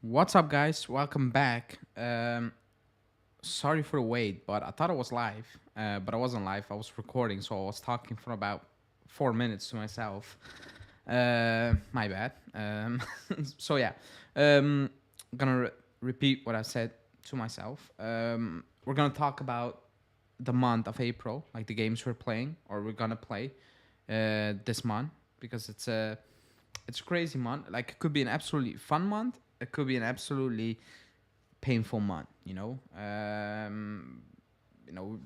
What's up, guys? Welcome back. Sorry for the wait, but I thought it was live, but I wasn't live. I was recording, so I was talking for about 4 minutes to myself. My bad. So yeah, um, gonna repeat what I said to myself. We're gonna talk about the month of April, like the games we're playing or we're gonna play this month because it's a crazy month. Like it could be an absolutely fun month. It could be an absolutely painful month.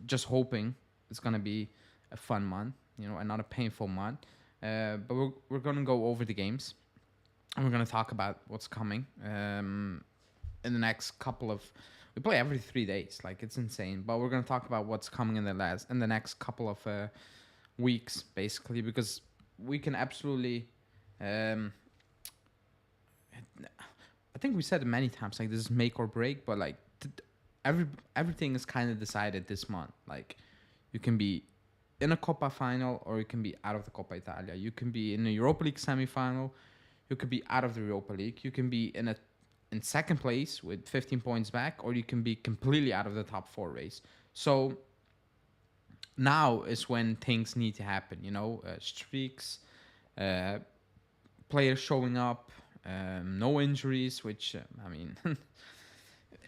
Just hoping it's gonna be a fun month. And not a painful month. But we're gonna go over the games and we're gonna talk about what's coming in the next couple of. We play every 3 days, like it's insane. But we're gonna talk about what's coming in the next couple of weeks, basically, because we can absolutely. Um, I think we said it many times, like this is make or break, but like everything is kind of decided this month. Like you can be in a Coppa final or you can be out of the Coppa Italia. You can be in a Europa League semi-final. You could be out of the Europa League. You can be in second place with 15 points back, or you can be completely out of the top four race. So now is when things need to happen. Streaks, uh, players showing up, no injuries, which I mean,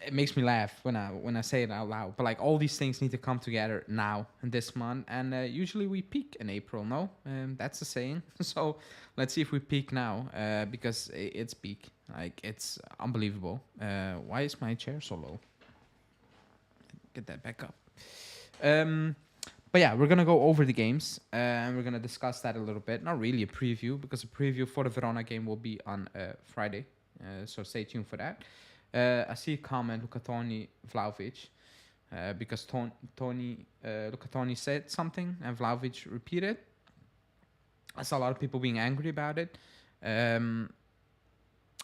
it makes me laugh when I say it out loud. But like all these things need to come together now in this month, and usually we peak in April. No, that's the saying. So let's see if we peak now, because it's peak. Like it's unbelievable. Why is my chair so low? Get that back up. Um, but yeah, we're gonna go over the games and we're gonna discuss that a little bit. Not really a preview because a preview for the Verona game will be on Friday, so stay tuned for that. I see a comment, Luca Toni Vlahovic, because Luca Toni said something and Vlahovic repeated. I saw a lot of people being angry about it.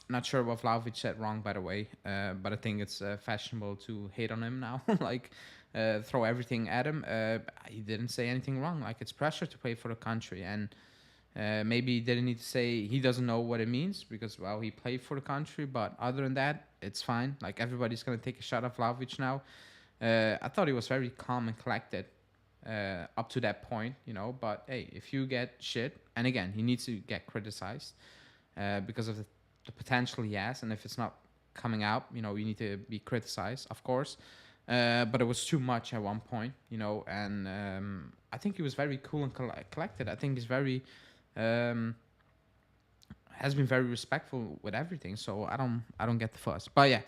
Not sure what Vlahovic said wrong, by the way, but I think it's fashionable to hate on him now. Like, throw everything at him. He didn't say anything wrong. Like, it's pressure to play for the country, and maybe he didn't need to say he doesn't know what it means because, well, he played for the country. But other than that, it's fine. Like, everybody's gonna take a shot at Vlahovic now. I thought he was very calm and collected up to that point, But hey, if you get shit, and again, he needs to get criticized because of the potential he has, and if it's not coming out, you need to be criticized, of course. But it was too much at one point, and I think he was very cool and collected. I think he's very has been very respectful with everything. So I don't get the fuss. But yeah,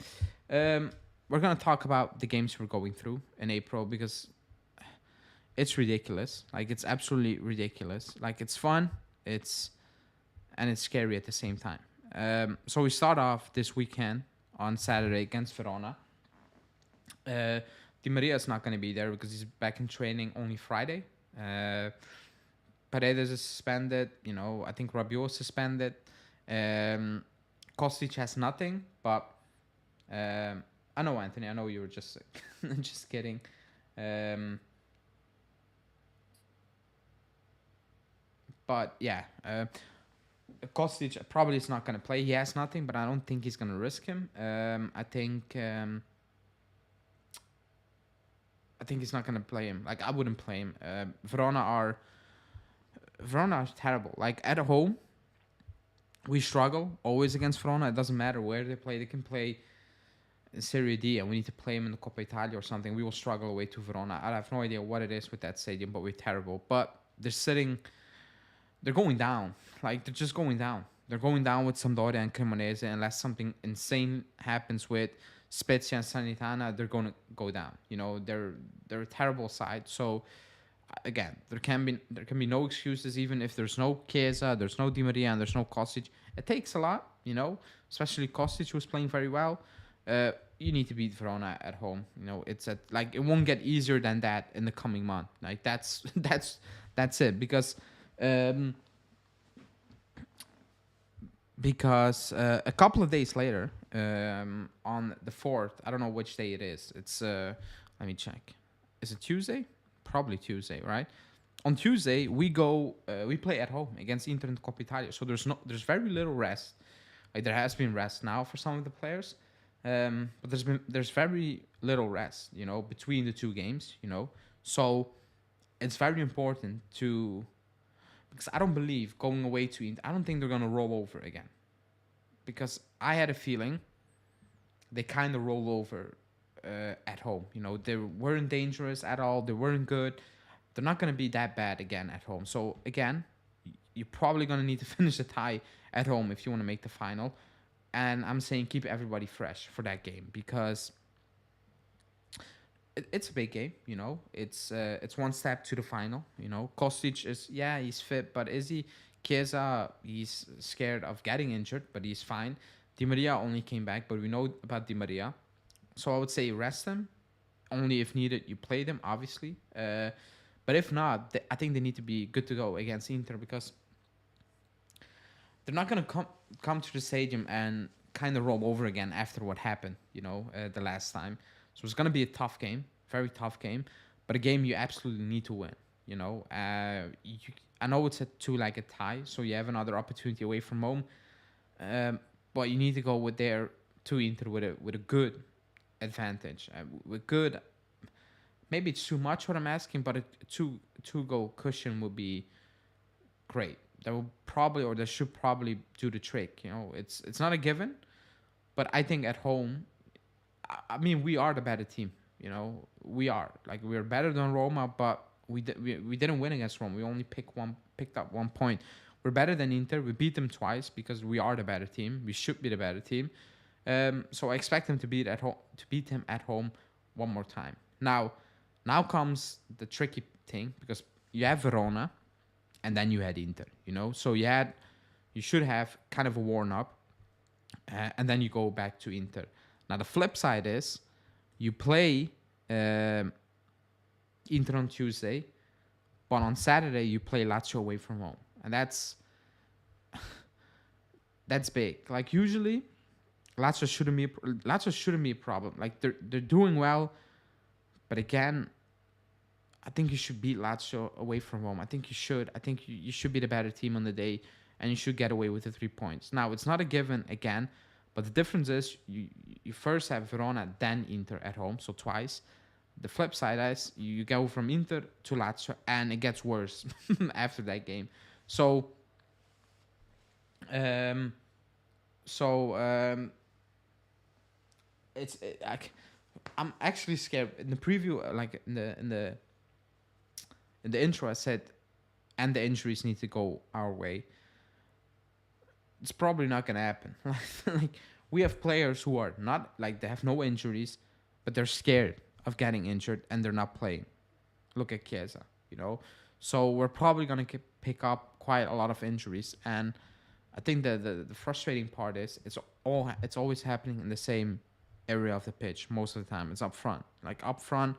we're gonna talk about the games we're going through in April because it's ridiculous. Like it's absolutely ridiculous. Like it's fun, it's scary at the same time. So we start off this weekend on Saturday against Verona. Di Maria is not going to be there because he's back in training only Friday. Paredes is suspended. I think Rabiot is suspended. Kostic has nothing, but I know, Anthony. I know you were just just kidding. But yeah, Kostic probably is not going to play. He has nothing, but I don't think he's going to risk him. I think he's not going to play him. Like I wouldn't play him. Verona are terrible. Like at home, we struggle always against Verona. It doesn't matter where they play. They can play in Serie D, and we need to play them in the Coppa Italia or something. We will struggle away to Verona. I have no idea what it is with that stadium, but we're terrible. But they're going down. Like, they're just going down. They're going down with Sampdoria and Cremonese. Unless something insane happens with Spezia and Sanitana, they're going to go down. They're a terrible side. So, again, there can be no excuses, even if there's no Chiesa, there's no Di Maria, and there's no Kostic. It takes a lot, especially Kostic, who's playing very well. You need to beat Verona at home. It's it won't get easier than that in the coming month. Like, that's it. Because a couple of days later, on the 4th, I don't know which day it is. It's let me check. Is it Tuesday? Probably Tuesday, right? On Tuesday we play at home against Inter in Coppa Italia. So there's very little rest Like there has been rest now for some of the players, but there's very little rest, between the two games, So it's very important to, because I don't believe going away to Inter. I don't think they're gonna roll over again, because I had a feeling they kind of roll over at home. They weren't dangerous at all. They weren't good. They're not gonna be that bad again at home. So again, you're probably gonna need to finish the tie at home if you want to make the final. And I'm saying keep everybody fresh for that game, because it's a big game. It's one step to the final. Kostic is, he's fit, but is he? Chiesa, he's scared of getting injured, but he's fine. Di Maria only came back, but we know about Di Maria, so I would say rest them. Only if needed, you play them, obviously. But if not, I think they need to be good to go against Inter, because they're not gonna come to the stadium and kind of roll over again after what happened, the last time. So it's gonna be a tough game, very tough game, but a game you absolutely need to win. I know it's a two-legged tie, so you have another opportunity away from home, but you need to go with there to Inter with a good advantage. With good, maybe it's too much what I'm asking, but a two goal cushion would be great. That will probably, or that should probably do the trick. It's not a given, but I think at home, I mean, we are the better team. We are, like, we're better than Roma, but we didn't win against Roma. We only picked up 1 point. We're better than Inter. We beat them twice because we are the better team. We should be the better team. So I expect them to beat him at home one more time. Now comes the tricky thing, because you have Verona, and then you had Inter. So you should have kind of a warm up, and then you go back to Inter. Now the flip side is you play Inter on Tuesday, but on Saturday you play Lazio away from home, and that's big. Like usually, Lazio shouldn't be a problem. Like they're doing well, but again, I think you should beat Lazio away from home. I think you should. I think you should be the better team on the day, and you should get away with the 3 points. Now it's not a given again, but the difference is you first have Verona, then Inter at home, so twice. The flip side is you go from Inter to Lazio, and it gets worse after that game. So, I'm actually scared. In the preview, like in the intro, I said, and the injuries need to go our way. It's probably not gonna happen. Like we have players who are not, like, they have no injuries, but they're scared of getting injured and they're not playing. Look at Chiesa, So we're probably gonna pick up quite a lot of injuries, and I think the frustrating part is it's always happening in the same area of the pitch most of the time. It's up front. Like up front,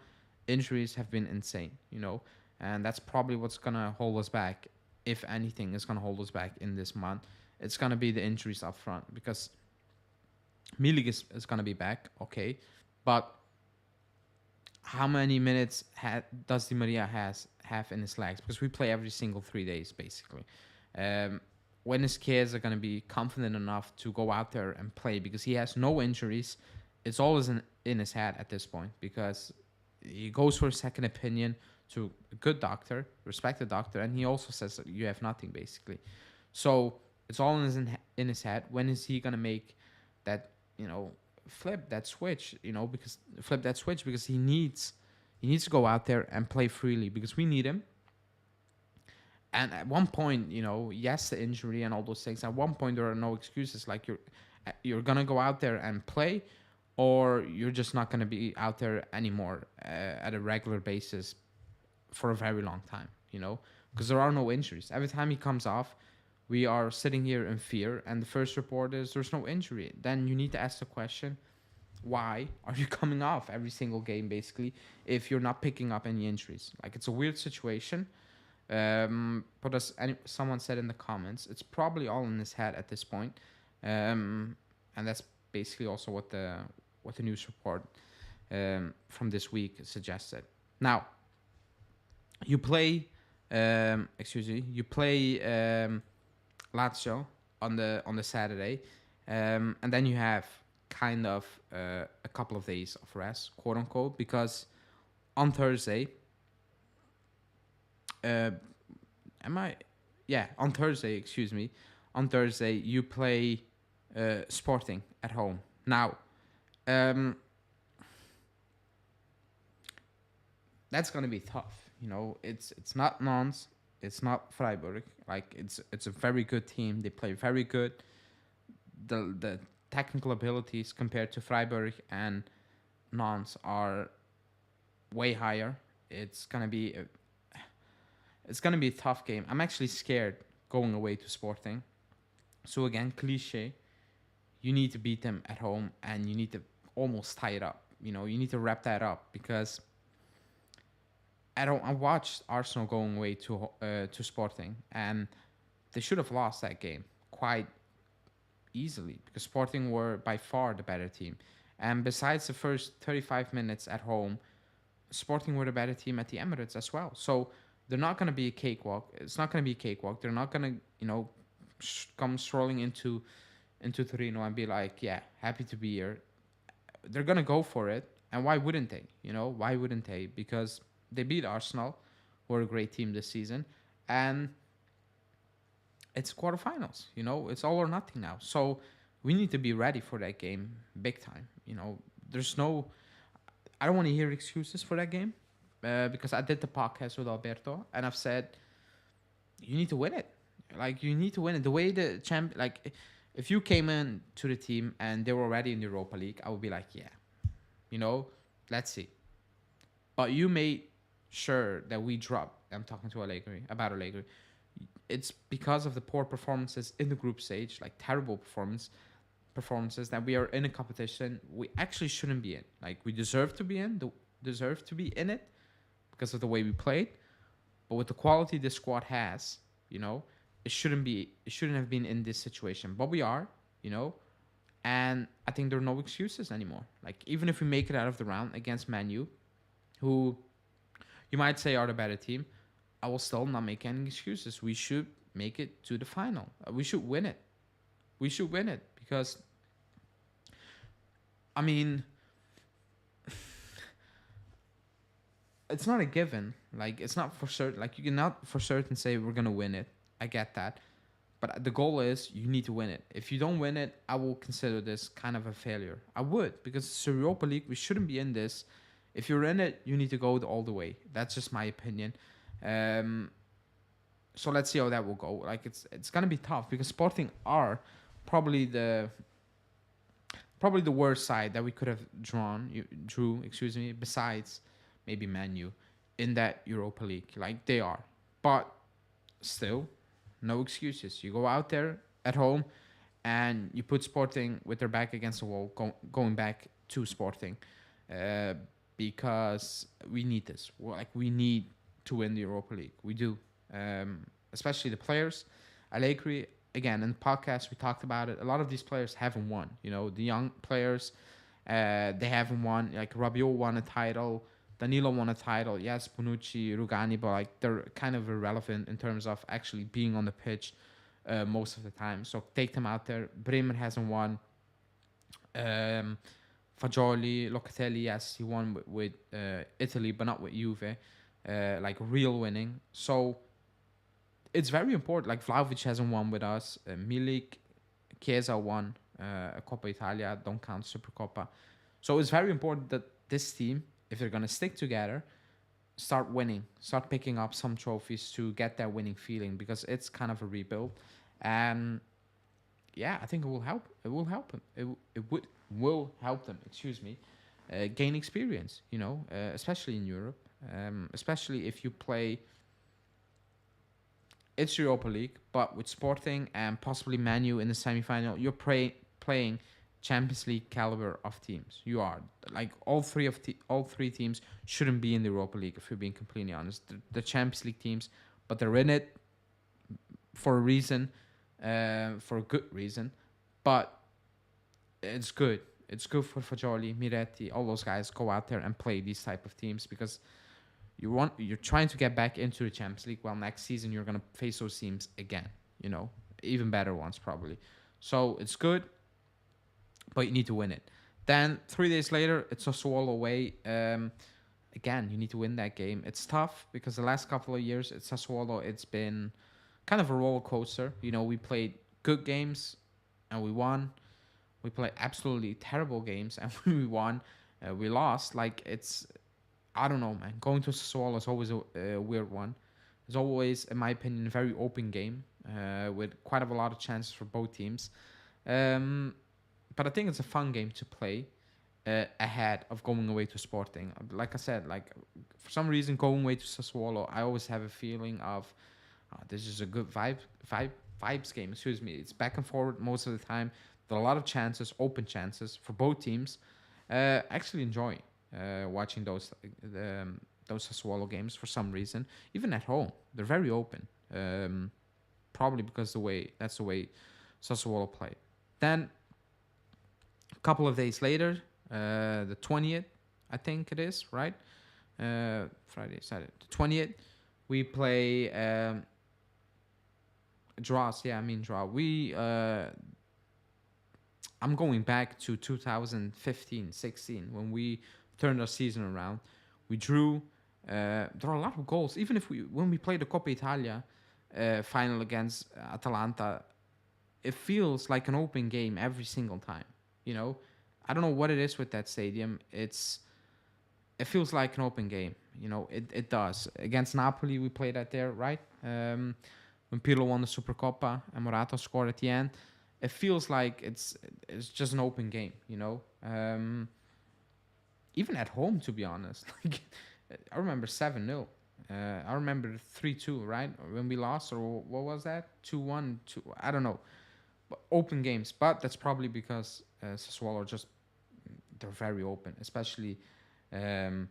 injuries have been insane, and that's probably what's gonna hold us back. If anything is gonna hold us back in this month, it's gonna be the injuries up front, because Milik is gonna be back, okay, but how many minutes does Di Maria have in his legs? Because we play every single 3 days basically. When is Chiesa gonna be confident enough to go out there and play? Because he has no injuries. It's always in his head at this point, because he goes for a second opinion to a good doctor, respected doctor, and he also says that you have nothing basically. So it's all in his head. When is he gonna make that flip that switch? Because he needs to go out there and play freely, because we need him. And at one point, yes, the injury and all those things. At one point, there are no excuses. Like you're gonna go out there and play, or you're just not gonna be out there anymore at a regular basis for a very long time. Because there are no injuries. Every time he comes off, we are sitting here in fear, and the first report is there's no injury. Then you need to ask the question, why are you coming off every single game, basically, if you're not picking up any injuries? Like, it's a weird situation. But as someone said in the comments, it's probably all in his head at this point. And that's basically also what the news report from this week suggested. Now, you play Lazio on the Saturday, And then you have kind of a couple of days of rest, quote unquote, because on Thursday, uh, am I? Yeah, on Thursday, excuse me. On Thursday, you play Sporting at home. Now, um, that's gonna be tough. It's not Nons, it's not Freiburg. Like it's a very good team. They play very good. The technical abilities compared to Freiburg and Nons are way higher. It's gonna be a tough game. I'm actually scared going away to Sporting. So again, cliche. You need to beat them at home, and you need to almost tie it up. You need to wrap that up because I watched Arsenal going away to Sporting, and they should have lost that game quite easily because Sporting were by far the better team. And besides the first 35 minutes at home, Sporting were the better team at the Emirates as well. So they're not going to be a cakewalk. It's not going to be a cakewalk. They're not going to, come strolling into Torino and be like, yeah, happy to be here. They're going to go for it. And why wouldn't they? Why wouldn't they? Because they beat Arsenal, who are a great team this season. And it's quarterfinals. It's all or nothing now. So we need to be ready for that game big time. There's no. I don't want to hear excuses for that game because I did the podcast with Alberto and I've said you need to win it. Like you need to win it. The way the champ, like if you came in to the team and they were already in the Europa League, I would be like, yeah, let's see. But you made sure that we drop. I'm talking to about Allegri. It's because of the poor performances in the group stage, like terrible performances, that we are in a competition we actually shouldn't be in. Like we deserve to be in it because of the way we played, but with the quality this squad has, it shouldn't have been in this situation. But we are, and I think there are no excuses anymore. Like even if we make it out of the round against Man U, who you might say are the better team, I will still not make any excuses. We should make it to the final. We should win it. We should win it because, I mean, it's not a given. Like it's not for certain. Like you cannot for certain say we're gonna win it. I get that, but the goal is you need to win it. If you don't win it, I will consider this kind of a failure. I would because it's a Europa League. We shouldn't be in this. If you're in it, you need to go all the way. That's just my opinion. So let's see how that will go. Like it's gonna be tough because Sporting are probably the worst side that we could have drew. Excuse me. Besides maybe Man U in that Europa League, like they are, but still, no excuses. You go out there at home, and you put Sporting with their back against the wall, going back to Sporting, because we need this. We need to win the Europa League. We do, especially the players. Allegri, again, in the podcast, we talked about it. A lot of these players haven't won. The young players, they haven't won. Like Rabiot won a title. Danilo won a title. Yes, Bonucci, Rugani, but they're kind of irrelevant in terms of actually being on the pitch most of the time. So take them out there. Bremer hasn't won. Fagioli, Locatelli, yes, he won with Italy, but not with Juve. Real winning. So it's very important. Like Vlahovic hasn't won with us. Milik, Chiesa won Coppa Italia. Don't count Supercoppa. So it's very important that this team, if they're gonna stick together, start winning, start picking up some trophies to get that winning feeling because it's kind of a rebuild, and yeah, I think it will help. It will help them. Will help them. Excuse me, gain experience. Especially in Europe, especially if you play. It's Europa League, but with Sporting and possibly Man U in the semi-final, you're playing Champions League caliber of teams. You are all three teams shouldn't be in the Europa League if we're being completely honest. The Champions League teams, but they're in it for a reason, for a good reason. But it's good. It's good for Fagioli, Miretti, all those guys go out there and play these type of teams because you're trying to get back into the Champions League. Well, next season you're gonna face those teams again. Even better ones probably. So it's good. but you need to win it. Then 3 days later, it's Sassuolo away. Again, you need to win that game. It's tough because the last couple of years, it's Sassuolo. It's been kind of a roller coaster. You know, we played good games and we won. We played absolutely terrible games and we won. We lost. Like it's, I don't know, man. Going to Sassuolo is always a weird one. It's always, in my opinion, a very open game with quite a lot of chances for both teams. Um, but I think it's a fun game to play ahead of going away to Sporting. Like I said, like for some reason going away to Sassuolo, I always have a feeling of this is a good vibes game. Excuse me. It's back and forward most of the time. There are a lot of chances, open chances for both teams. Actually enjoy watching those Sassuolo games for some reason. Even at home, they're very open. Probably because that's the way Sassuolo play. Then a couple of days later, the 20th, I think it is, right? Friday, Saturday, the 20th, we play draws. Yeah, I mean draw. I'm going back to 2015-16 when we turned our season around. We drew. There are a lot of goals. Even when we played the Coppa Italia final against Atalanta, it feels like an open game every single time. You know, I don't know what it is with that stadium. It feels like an open game. You know, it does. Against Napoli, we played that there, right? When Pirlo won the Supercoppa and Morata scored at the end, it feels like it's just an open game. You know, even at home, to be honest. Like, I remember 7-0. I remember 3-2, right? When we lost, or what was that? 2-1, 2. I don't know. But open games, but that's probably because Sassuolo are just they're very open, um,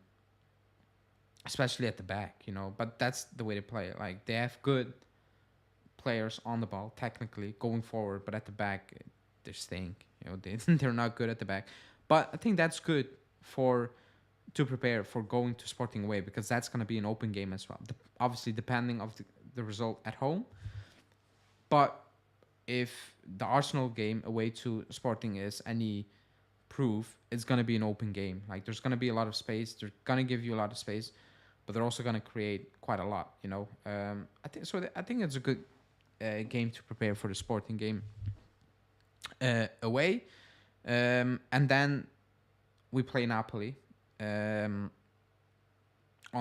especially at the back, you know. But that's the way they play it. Like they have good players on the ball, technically going forward, but at the back they stink. You know, they're not good at the back. But I think that's good to prepare for going to Sporting away because that's going to be an open game as well. Obviously, depending of the result at home, but if the Arsenal game away to Sporting is any proof, it's going to be an open game. Like there's going to be a lot of space. They're going to give you a lot of space, but they're also going to create quite a lot. You know, I think so. I think it's a good game to prepare for the Sporting game away, and then we play Napoli on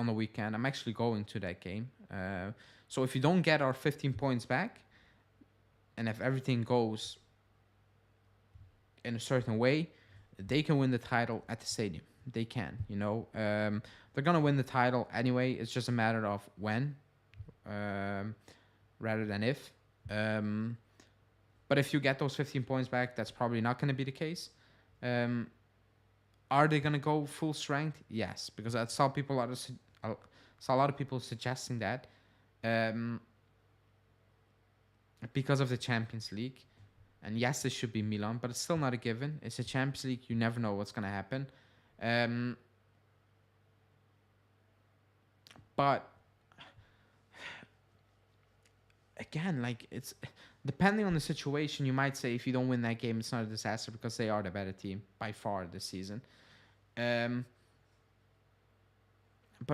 the weekend. I'm actually going to that game. So if you don't get our 15 points back, and if everything goes in a certain way, they can win the title at the stadium. They can, you know. They're gonna win the title anyway. It's just a matter of when, rather than if. But if you get those 15 points back, that's probably not going to be the case. Are they going to go full strength? Yes, because I saw a lot of people suggesting that because of the Champions League. And yes, this should be Milan, but it's still not a given. It's a Champions League. You never know what's going to happen. But again, like it's depending on the situation, you might say if you don't win that game, it's not a disaster because they are the better team by far this season. But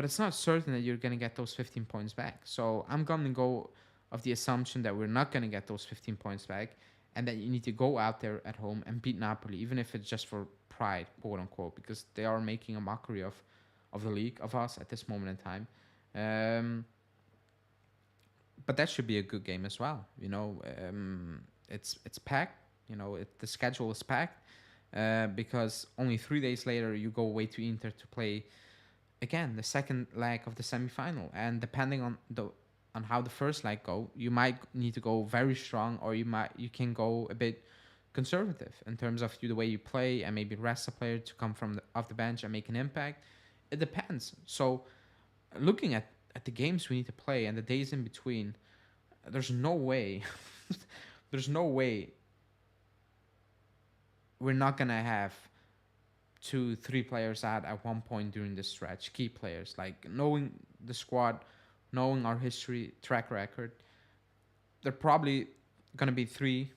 it's not certain that you're going to get those 15 points back. So I'm going to go of the assumption that we're not going to get those 15 points back and that you need to go out there at home and beat Napoli, even if it's just for pride, quote unquote, because they are making a mockery of the league, of us at this moment in time. But that should be a good game as well. You know, it's packed. You know, the schedule is packed because only 3 days later you go away to Inter to play again the second leg of the semi-final. And depending on how the first leg go, you might need to go very strong, or you can go a bit conservative in terms of the way you play and maybe rest a player to come from off the bench and make an impact. It depends. So looking at the games we need to play and the days in between, there's no way we're not gonna have 2-3 players out at one point during this stretch, key players. Like knowing the squad, knowing our history, track record, there probably gonna be 3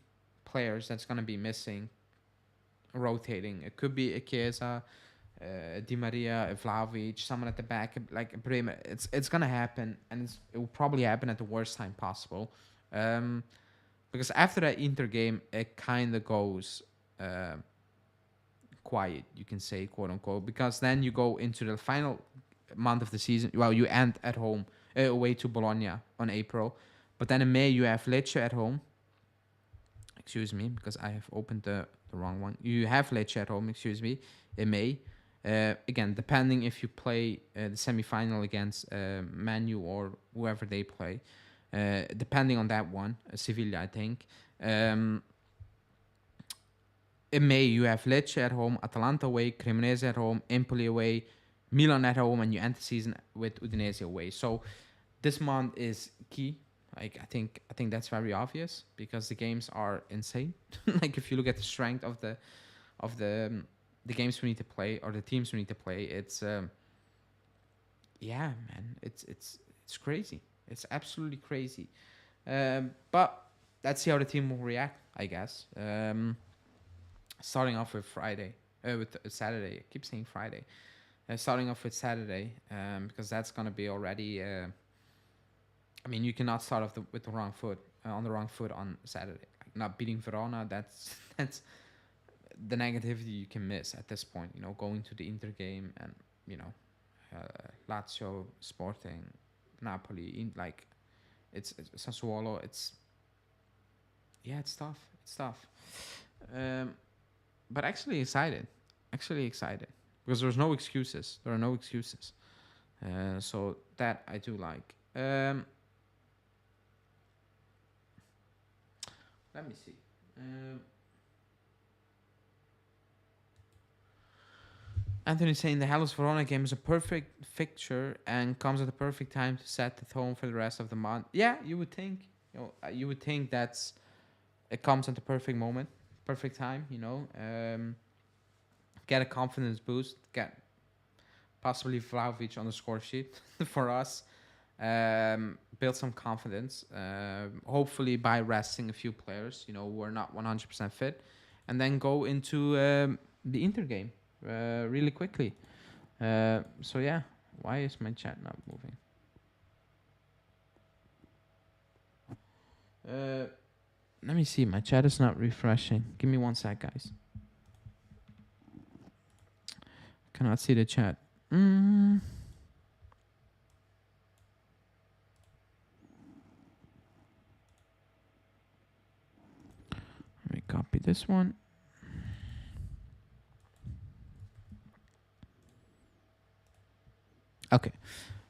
players that's gonna be missing rotating. It could be a Chiesa, Di Maria, a Vlahovic, someone at the back like a Bremer. It's gonna happen, and it will probably happen at the worst time possible. Um, because after that Inter game, it kind of goes quiet, you can say, quote unquote, because then you go into the final month of the season. Well, you end at home, away to Bologna on April, but then in May you have Lecce at home. Excuse me, because I have opened the wrong one. You have Lecce at home, excuse me, in May. Again, depending if you play the semi-final against Manu or whoever they play, depending on that one, Sevilla, I think. In May, you have Lecce at home, Atalanta away, Cremonese at home, Empoli away, Milan at home, and you end the season with Udinese away. So this month is key. Like I think that's very obvious because the games are insane. Like if you look at the strength of the games we need to play or the teams we need to play, it's yeah, man, it's crazy. It's absolutely crazy. But let's see how the team will react. I guess. Starting off with Friday, with Saturday. I keep saying Friday. Starting off with Saturday, because that's gonna be already. I mean, you cannot start off with the wrong foot on the wrong foot on Saturday. Like not beating Verona, that's that's the negativity you can miss at this point. You know, going to the Inter game and Lazio, Sporting, Napoli, like it's Sassuolo. It's tough. It's tough. But actually excited. Actually excited because there's no excuses. There are no excuses. So that I do like. Let me see. Anthony saying the Hellas Verona game is a perfect fixture and comes at the perfect time to set the tone for the rest of the month. Yeah, you would think. You would think that's it comes at the perfect moment, perfect time. Get a confidence boost. Get possibly Vlahovic on the score sheet for us. Build some confidence. Hopefully by resting a few players, who are not 100% fit, and then go into the Inter game really quickly. So yeah, why is my chat not moving? Let me see. My chat is not refreshing. Give me 1 sec, guys. Cannot see the chat. Let me copy this one. Okay.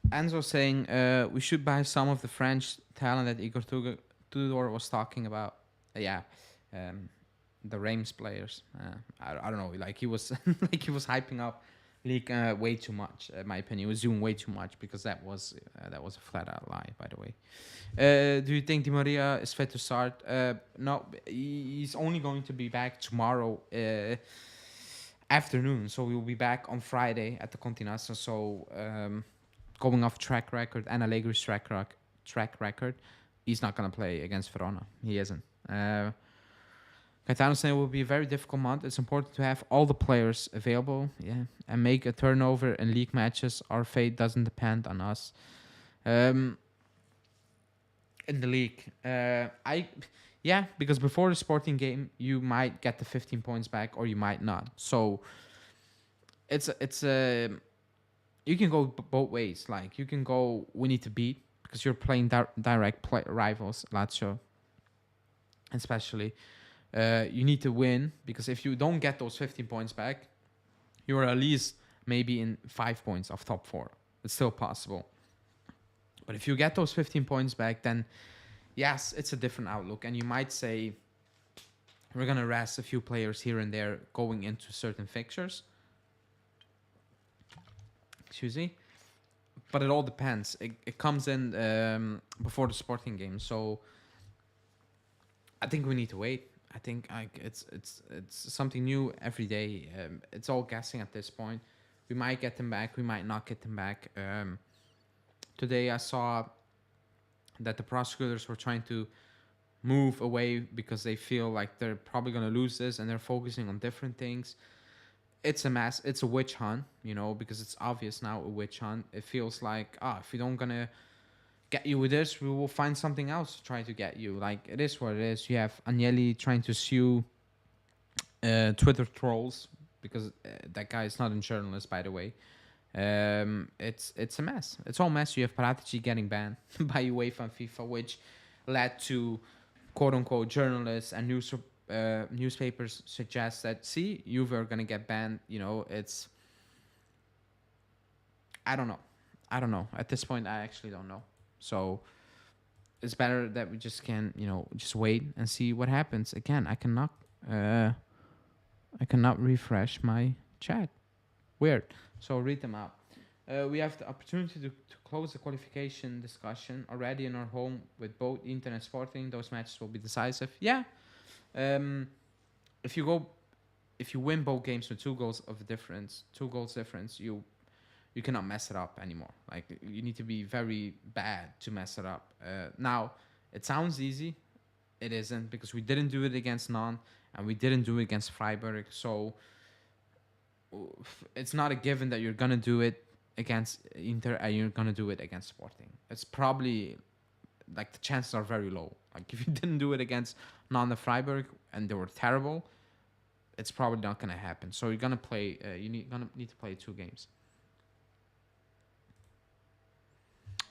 Enzo saying we should buy some of the French talent that Igor Tudor was talking about. The Reims players. I don't know. Like he was hyping up League way too much. In my opinion, he was doing way too much because that was a flat out lie. By the way, do you think Di Maria is fit to start? No, he's only going to be back tomorrow afternoon. So we'll be back on Friday at the Continental. So going off track record and Allegri's track record, he's not gonna play against Verona. He isn't. Gaetano saying it will be a very difficult month. It's important to have all the players available, and make a turnover in league matches. Our fate doesn't depend on us. In the league, because before the Sporting game, you might get the 15 points back, or you might not. So it's you can go both ways. Like you can go, we need to beat because you're playing direct rivals, Lazio, especially. You need to win because if you don't get those 15 points back, you're at least maybe in 5 points of top 4. It's still possible. But if you get those 15 points back, then yes, it's a different outlook. And you might say, we're going to rest a few players here and there going into certain fixtures. Excuse me. But it all depends. It comes in before the Sporting game. So I think we need to wait. I think it's something new every day. It's all guessing at this point. We might get them back. We might not get them back. Today I saw that the prosecutors were trying to move away because they feel like they're probably going to lose this and they're focusing on different things. It's a mess. It's a witch hunt, because it's obvious now, a witch hunt. It feels like, if we don't going to get you with this, we will find something else to try to get you. Like, it is what it is. You have Agnelli trying to sue Twitter trolls because that guy is not a journalist, by the way. It's a mess. It's all mess. You have Paratici getting banned by UEFA and FIFA, which led to quote unquote journalists and newspapers suggest that, see, Juve are gonna get banned. It's, I don't know. At this point, I actually don't know. So it's better that we just can, just wait and see what happens. Again, I cannot refresh my chat. Weird. So read them out. We have the opportunity to close the qualification discussion already in our home with both Inter and Sporting. Those matches will be decisive. Yeah. If you win both games with two goals difference, you cannot mess it up anymore. Like, you need to be very bad to mess it up. Now, it sounds easy. It isn't, because we didn't do it against Nantes and we didn't do it against Freiburg. So it's not a given that you're gonna do it against Inter and you're gonna do it against Sporting. It's probably, like, the chances are very low. Like, if you didn't do it against Nantes and Freiburg and they were terrible, it's probably not gonna happen. So you're gonna play. Gonna need to play 2 games.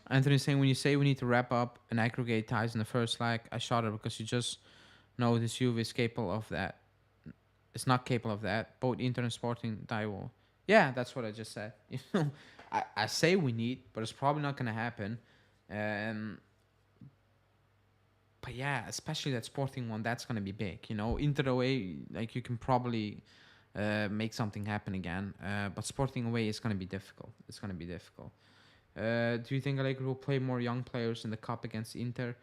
Anthony's saying, when you say we need to wrap up and aggregate ties in the first leg, I shot it because you just know this Juve is capable of that. It's not capable of that. Both Inter and Sporting die will. Yeah, that's what I just said. I say we need, but it's probably not going to happen. But yeah, especially that Sporting one, that's going to be big. Inter away, like, you can probably make something happen again. But Sporting away is going to be difficult. It's going to be difficult. Do you think Allegri will play more young players in the cup against Inter?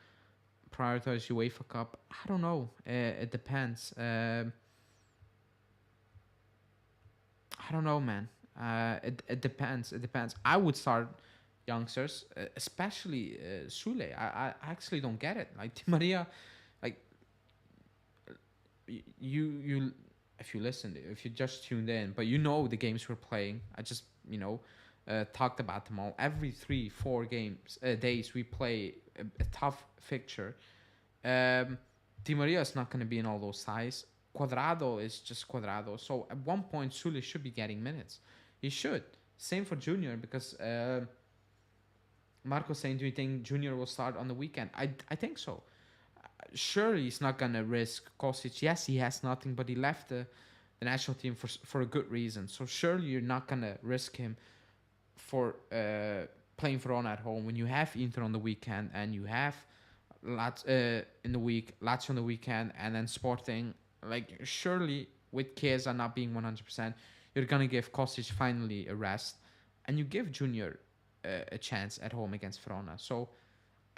Prioritize UEFA Cup? I don't know. It depends. I don't know, man. It depends. It depends. I would start youngsters, especially Sule. I actually don't get it. Like, Di Maria, like, you if you listened, if you just tuned in, but the games we're playing. I just talked about them all. Every 3-4 days we play a tough fixture. Di Maria is not going to be in all those ties. Quadrado is just Quadrado. So at one point, Sule should be getting minutes. He should. Same for Junior, because Marco's saying, do you think Junior will start on the weekend? I think so. Surely he's not going to risk Kostic. Yes, he has nothing, but he left the national team for a good reason. So surely you're not going to risk him for playing Verona at home when you have Inter on the weekend and you have Lazio in the week, Lazio on the weekend, and then Sporting. Like, surely with Chiesa not being 100%, you're gonna give Kostic finally a rest, and you give Junior a chance at home against Verona. So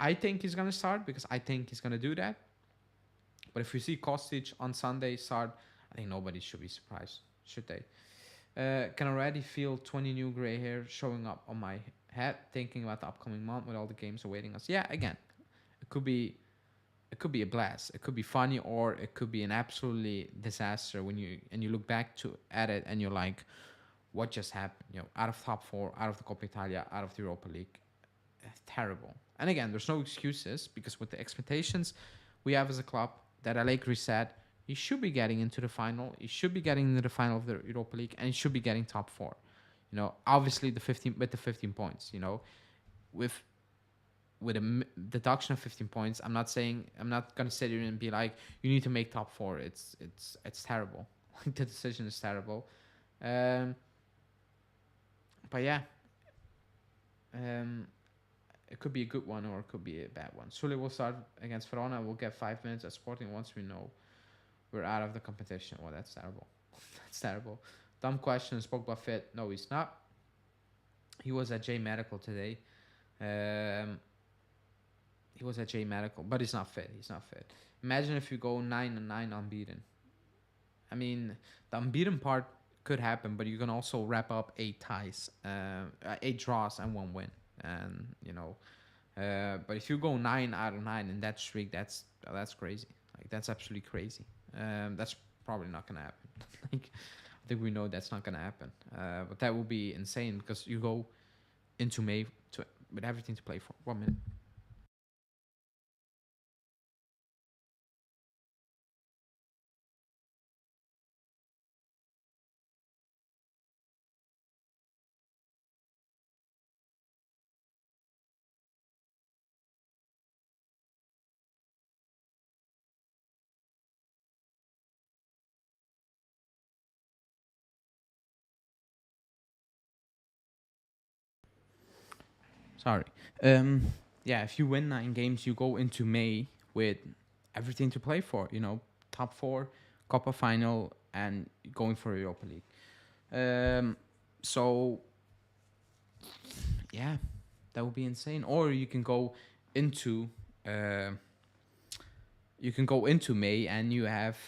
I think he's gonna start, because I think he's gonna do that. But if we see Kostic on Sunday start, I think nobody should be surprised, should they? Can already feel 20 new gray hair showing up on my head, thinking about the upcoming month with all the games awaiting us. Yeah, again, it could be a blast. It could be funny, or it could be an absolutely disaster when you look back at it and you're like, what just happened? Out of top 4, out of the Coppa Italia, out of the Europa League. Terrible. And again, there's no excuses, because with the expectations we have as a club, that Allegri said, he should be getting into the final. He should be getting into the final of the Europa League, and he should be getting top 4. Obviously the 15 points. With a deduction of 15 points, I'm not gonna sit here and be like, you need to make top 4. It's terrible. Like, the decision is terrible. But yeah, it could be a good one or it could be a bad one. Sule will start against Verona. We'll get 5 minutes at Sporting once we know we're out of the competition. Well, that's terrible. That's terrible. Dumb question. Is Pogba fit? No, he's not. He was at J Medical today. He was at J Medical, but he's not fit. He's not fit. Imagine if you go 9-9 unbeaten. I mean, the unbeaten part could happen, but you can also wrap up 8 ties, 8 draws and 1 win, and But if you go 9 out of 9 in that streak, that's crazy. Like that's absolutely crazy. That's probably not gonna happen. Like I think we know that's not gonna happen. But that would be insane because you go into May with everything to play for. 1 minute. Sorry. Um, yeah, if you win 9 games, you go into May with everything to play for. Top four, Copa final, and going for Europa League. Um, so yeah, that would be insane. Or into uh, you can go into May and you have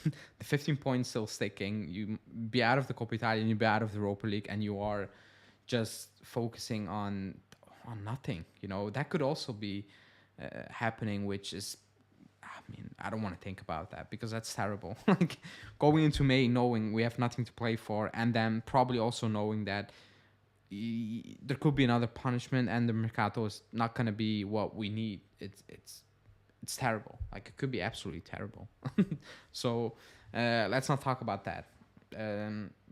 the 15 points still sticking. You be out of the Coppa Italia and you be out of the Europa League, and you are just focusing on nothing. That could also be happening, which is, I mean, I don't want to think about that because that's terrible. Like going into May knowing we have nothing to play for, and then probably also knowing that there could be another punishment, and the mercato is not going to be what we need. It's terrible. Like it could be absolutely terrible. So let's not talk about that.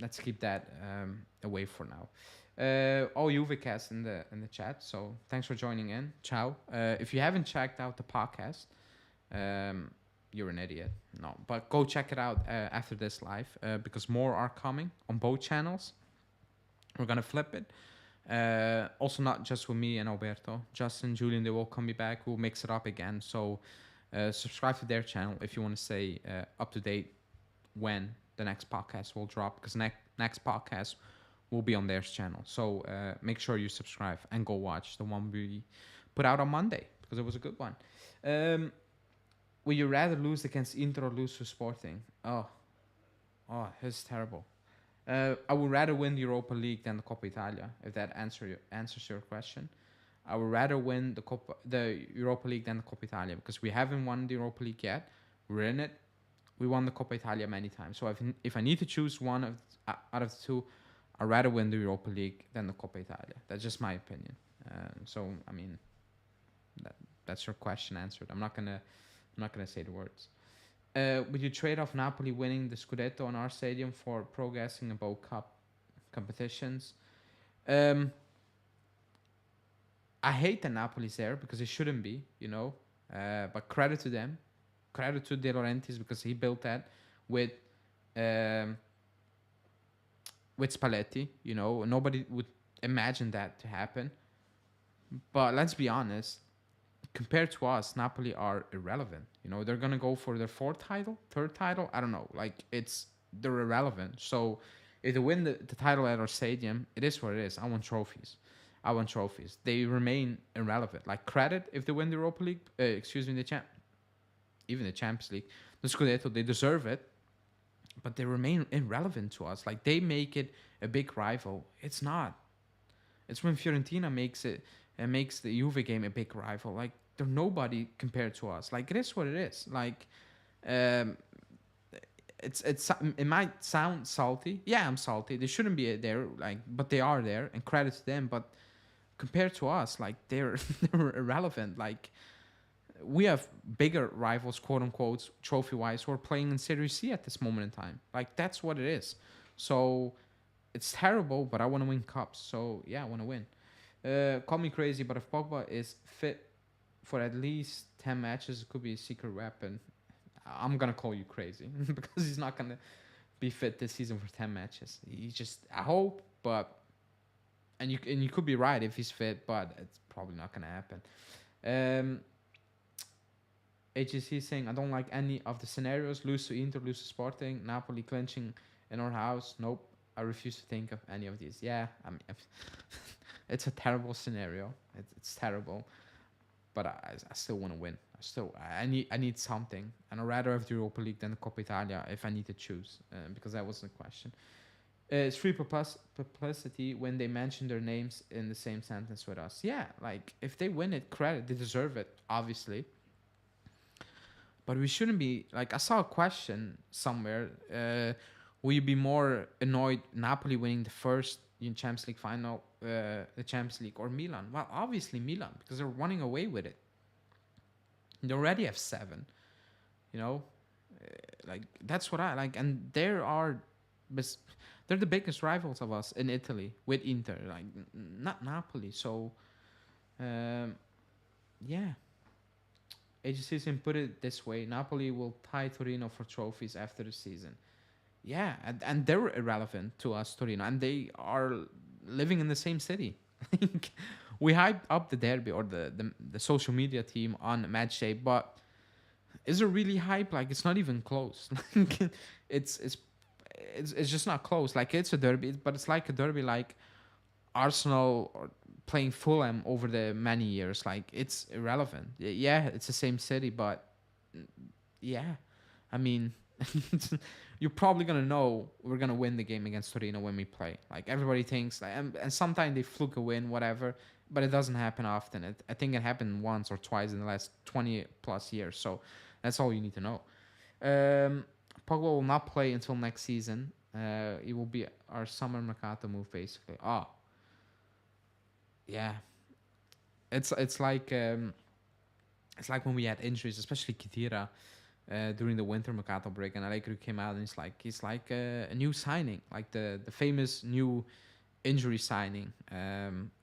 Let's keep that away for now. All Juvecast in the chat. So thanks for joining in. Ciao. If you haven't checked out the podcast, you're an idiot. No, but go check it out after this live because more are coming on both channels. We're gonna flip it. Also, not just with me and Alberto, Justin, Julian, they will come back. We'll mix it up again. So, subscribe to their channel if you want to stay up to date when the next podcast will drop. Because next podcast will be on their channel. So make sure you subscribe and go watch the one we put out on Monday because it was a good one. Would you rather lose against Inter or lose to Sporting? Oh, it's terrible. I would rather win the Europa League than the Coppa Italia, if that answers your question. I would rather win the Europa League than the Coppa Italia because we haven't won the Europa League yet. We're in it. We won the Coppa Italia many times. So if I need to choose one out of the two, I'd rather win the Europa League than the Coppa Italia. That's just my opinion. So I mean, that's your question answered. I'm not gonna say the words. Would you trade off Napoli winning the Scudetto on our stadium for progressing about cup competitions? I hate that Napoli's there because it shouldn't be. But credit to them. Credit to De Laurentiis because he built that with Spalletti. Nobody would imagine that to happen. But let's be honest, compared to us, Napoli are irrelevant. They're gonna go for their third title. I don't know. Like they're irrelevant. So if they win the title at our stadium, it is what it is. I want trophies. They remain irrelevant. Like credit if they win the Europa League. Even the Champions League, the Scudetto, they deserve it. But they remain irrelevant to us. Like they make it a big rival. It's not. It's when Fiorentina makes it and makes the Juve game a big rival. Like they're nobody compared to us. Like it is what it is. Like it might sound salty. Yeah, I'm salty. They shouldn't be there. Like, but they are there, and credit to them. But compared to us, like they're irrelevant. Like we have bigger rivals, quote unquote, trophy wise, who are playing in Serie C at this moment in time. Like that's what it is. So it's terrible, but I want to win cups. So yeah, I want to win. Call me crazy, but if Pogba is fit for at least 10 matches, it could be a secret weapon. I'm gonna call you crazy because he's not gonna be fit this season for 10 matches. I hope, but and you could be right if he's fit, but it's probably not gonna happen. HGC saying I don't like any of the scenarios. Lose to Inter, lose to Sporting, Napoli clinching in our house. Nope, I refuse to think of any of these. Yeah, I mean, it's a terrible scenario. It's terrible, but I still want to win. I need something, and I'd rather have the Europa League than the Coppa Italia if I need to choose, because that was the question. It's free publicity when they mention their names in the same sentence with us. Yeah, like if they win it, credit, they deserve it, obviously. But we shouldn't be like I saw a question somewhere. Will you be more annoyed Napoli winning the first in Champions League final, the Champions League, or Milan? Well, obviously Milan because they're running away with it. They already have seven. You know, like that's what I like, and they're the biggest rivals of us in Italy with Inter, like not Napoli. So, um, yeah, AGCSN put it this way: Napoli will tie Torino for trophies after the season. Yeah, and they're irrelevant to us, Torino, and they are living in the same city. Like, we hyped up the derby or the social media team on match day, but is it really hype? Like it's not even close. Like it's it's it's just not close. Like it's a derby, but it's like a derby like Arsenal or playing Fulham over the many years. Like it's irrelevant. Yeah, it's the same city, but yeah, I mean, you're probably gonna know we're gonna win the game against Torino when we play. Like everybody thinks, like, and sometimes they fluke a win, whatever, but it doesn't happen often. I think it happened once or twice in the last 20 plus years. So that's all you need to know. Um, Pogba will not play until next season. It will be our summer mercato move, basically. Oh, yeah. It's it's like when we had injuries, especially Kitira during the winter mercato break, and Allegri came out and he's like a new signing, like the famous new injury signing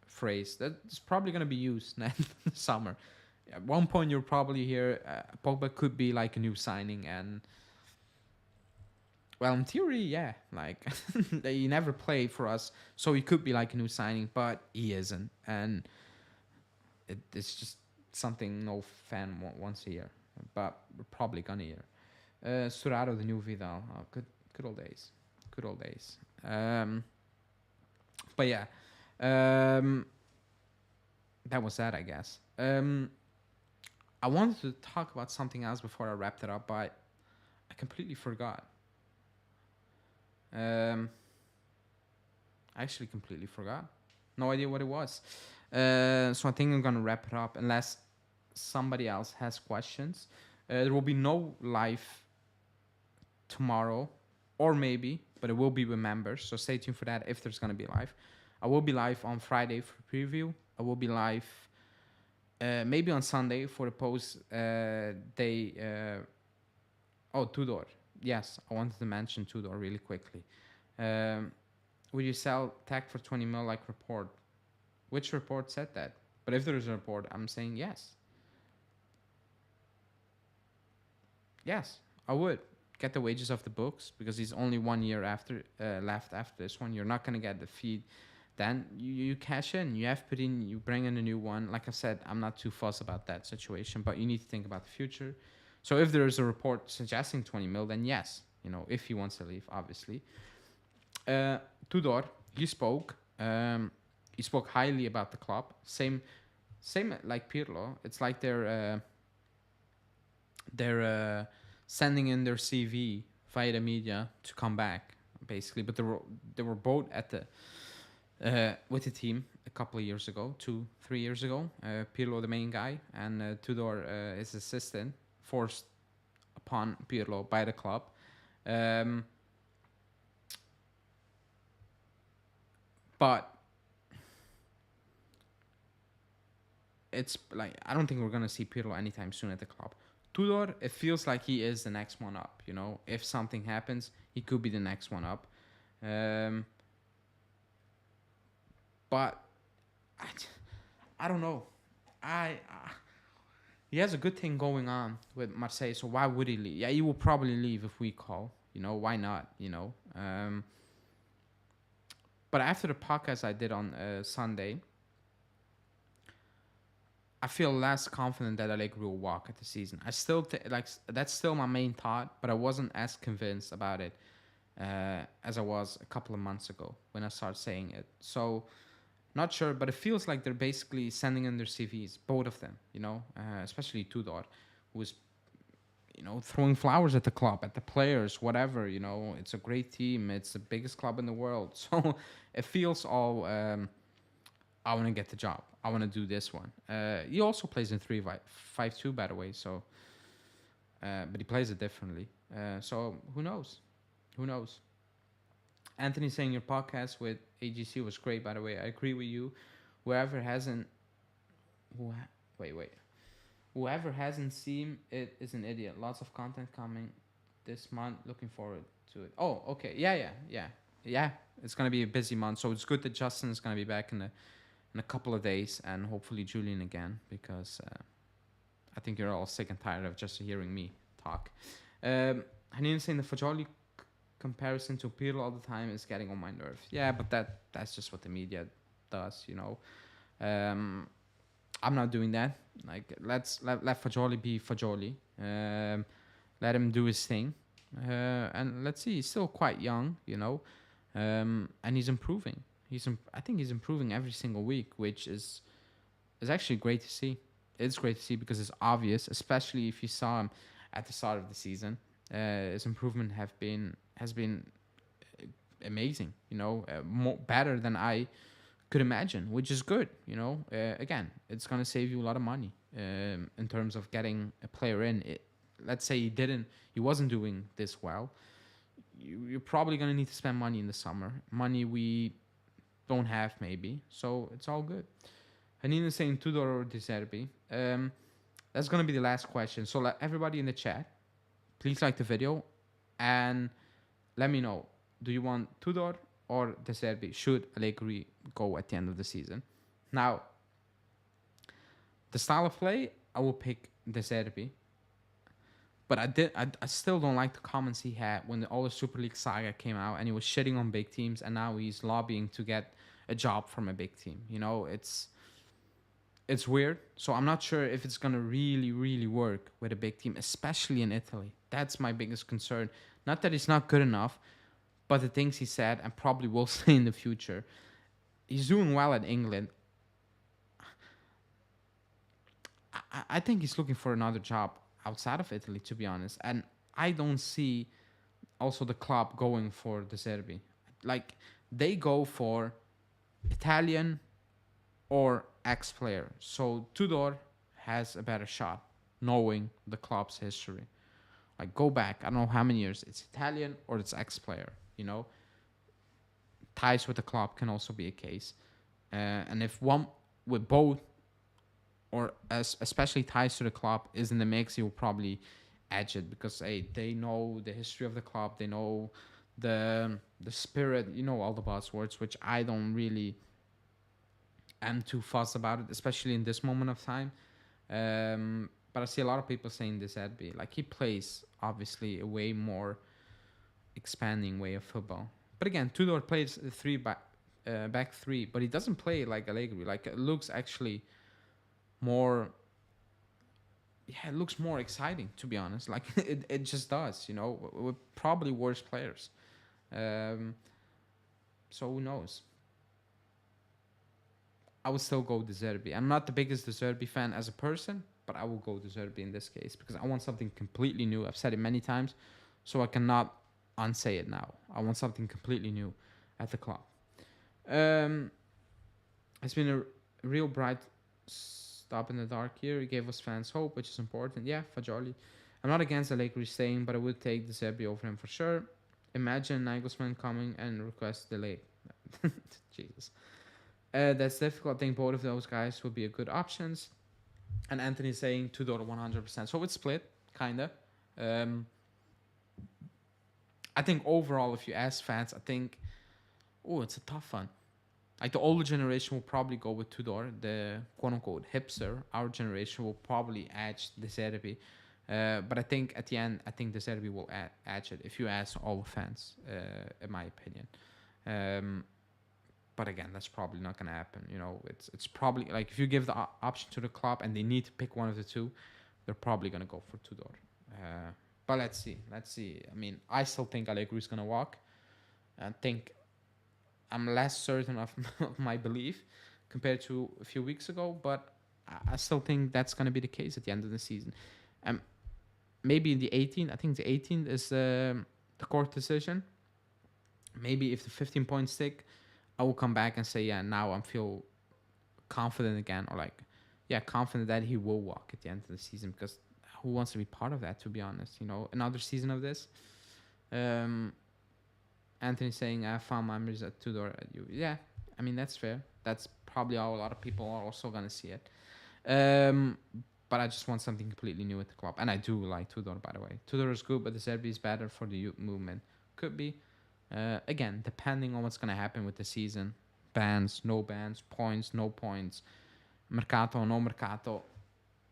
phrase that's probably gonna be used next summer. At one point, you'll probably hear Pogba could be like a new signing, and well, in theory, yeah, like he never played for us, so he could be like a new signing, but he isn't, and it's just something no fan wants to hear, but we're probably gonna hear. Sturaro, the new Vidal, oh, good old days, good old days. But yeah, um, that was that, I guess. I wanted to talk about something else before I wrapped it up, but I completely forgot. Um, I actually completely forgot. No idea what it was. So I think I'm gonna wrap it up unless somebody else has questions. There will be no live tomorrow, or maybe, but it will be with members. So stay tuned for that if there's gonna be live. I will be live on Friday for preview. I will be live maybe on Sunday for the post day. Oh, Tudor. Yes, I wanted to mention Tudor really quickly. Um, would you sell tech for 20 mil like report? Which report said that? But if there is a report, I'm saying yes. Yes, I would get the wages off the books because he's only 1 year after left after this one. You're not gonna get the fee. Then you cash in. You have put in. You bring in a new one. Like I said, I'm not too fussed about that situation, but you need to think about the future. So if there is a report suggesting 20 mil, then yes, if he wants to leave, obviously. Tudor, he spoke. He spoke highly about the club. Same like Pirlo. It's like they're sending in their CV via the media to come back, basically. But they were both at the with the team a couple of years ago, 2-3 years ago. Pirlo, the main guy, and Tudor, his assistant, forced upon Pirlo by the club. But it's like I don't think we're gonna see Pirlo anytime soon at the club. Tudor, it feels like he is the next one up. If something happens, he could be the next one up. But I don't know. He has a good thing going on with Marseille, so why would he leave? Yeah, he will probably leave if we call. Why not? But after the podcast I did on Sunday, I feel less confident that Allegri will walk at the season. I still that's still my main thought, but I wasn't as convinced about it as I was a couple of months ago when I started saying it. So not sure, but it feels like they're basically sending in their CVs, both of them. Especially Tudor, who was throwing flowers at the club, at the players, whatever. It's a great team. It's the biggest club in the world. So it feels all. I want to get the job. I want to do this one. He also plays in 3-5-2, by the way. So, but he plays it differently. So who knows? Who knows? Anthony saying your podcast with AGC was great. By the way, I agree with you. Whoever hasn't, who, wait. Whoever hasn't seen it is an idiot. Lots of content coming this month. Looking forward to it. Oh, okay. Yeah. It's gonna be a busy month, so it's good that Justin is gonna be back in a couple of days, and hopefully Julian again, because I think you're all sick and tired of just hearing me talk. Hanina saying the Fajoli comparison to Pirlo all the time is getting on my nerves. Yeah, but that's just what the media does. I'm not doing that. Like, let Fajoli be Fajoli. Let him do his thing, and let's see. He's still quite young, and he's improving. I think he's improving every single week, which is actually great to see. It's great to see because it's obvious, especially if you saw him at the start of the season. His improvement has been amazing. Better than I could imagine, which is good. Again, it's gonna save you a lot of money in terms of getting a player in. Let's say he wasn't doing this well. You're probably gonna need to spend money in the summer. Money we don't have maybe, so it's all good. Hanina saying Tudor or De Zerbi. That's gonna be the last question. So everybody in the chat, please like the video and let me know. Do you want Tudor or De Zerbi? Should Allegri go at the end of the season? Now, the style of play, I will pick De Zerbi. But I still don't like the comments he had when all the Super League saga came out, and he was shitting on big teams, and now he's lobbying to get a job from a big team. It's weird. So I'm not sure if it's gonna really, really work with a big team, especially in Italy. That's my biggest concern. Not that he's not good enough, but the things he said and probably will say in the future. He's doing well at England. I think he's looking for another job outside of Italy, to be honest. And I don't see also the club going for De Zerbi. Like, they go for Italian or ex-player. So Tudor has a better shot, knowing the club's history. Like, go back, I don't know how many years. It's Italian or it's ex-player, Ties with the club can also be a case. And if one with both, or especially ties to the club, is in the mix, he will probably edge it because they know the history of the club, they know the spirit, all the buzzwords, which I don't really am too fussed about it, especially in this moment of time. But I see a lot of people saying this Edby. Like, he plays obviously a way more expanding way of football. But again, Tudor plays back three, but he doesn't play like Allegri. Like, it looks actually more, it looks more exciting, to be honest. Like, it just does, with probably worse players. So who knows? I would still go De Zerbi. I'm not the biggest De Zerbi fan as a person, but I will go De Zerbi in this case because I want something completely new. I've said it many times, so I cannot unsay it now. I want something completely new at the club. It's been a real bright stop in the dark here. He gave us fans hope, which is important. Yeah, Fajoli. I'm not against Allegri staying, but I would take De Zerbi over him for sure. Imagine Nagelsmann coming and request delay. Jesus. That's difficult. I think both of those guys would be a good options. And Anthony saying Tudor 100%. So it's split, kind of. I think overall, if you ask fans, I think, it's a tough one. Like, the older generation will probably go with Tudor. The quote-unquote hipster, our generation, will probably edge De Zerbi. But I think at the end, I think De Zerbi will edge it, if you ask all the fans, in my opinion. But again, that's probably not going to happen. It's probably, like, if you give the option to the club and they need to pick one of the two, they're probably going to go for Tudor. But let's see. I mean, I still think Allegri is going to walk. I think I'm less certain of my belief compared to a few weeks ago, but I still think that's going to be the case at the end of the season. maybe the 18th. I think the 18th is the court decision. Maybe if the 15 points stick, I will come back and say, yeah, now I feel confident again, or like, yeah, confident that he will walk at the end of the season, because who wants to be part of that, to be honest? Another season of this. Um, Anthony saying, I found memories at Tudor at you. Yeah, I mean, that's fair. That's probably how a lot of people are also going to see it. Um, but I just want something completely new at the club. And I do like Tudor, by the way. Tudor is good, but the Zerbi is better for the youth movement. Could be. Again, depending on what's going to happen with the season. Bans, no bans, points, no points, mercato, no mercato.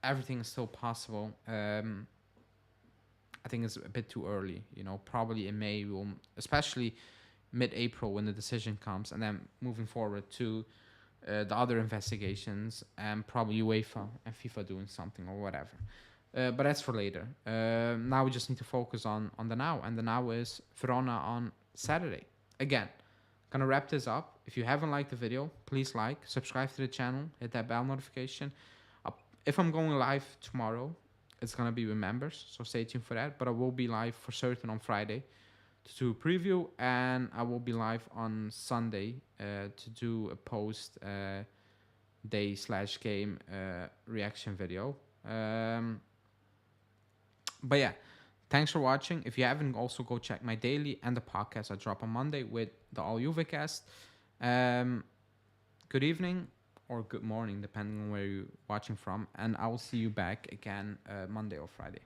Everything is still possible. I think it's a bit too early. Probably in May, we'll, especially mid-April when the decision comes, and then moving forward to the other investigations, and probably UEFA and FIFA doing something or whatever. But that's for later. Now we just need to focus on the now, and the now is Verona on Saturday. Again, gonna wrap this up. If you haven't liked the video, please like, subscribe to the channel, hit that bell notification. If I'm going live tomorrow, it's gonna be with members, so stay tuned for that. But I will be live for certain on Friday to do a preview, and I will be live on Sunday to do a post day/game reaction video. But yeah, thanks for watching. If you haven't, also go check my daily and the podcast I drop on Monday with the All Juve cast. Good evening or good morning, depending on where you're watching from, and I will see you back again Monday or Friday.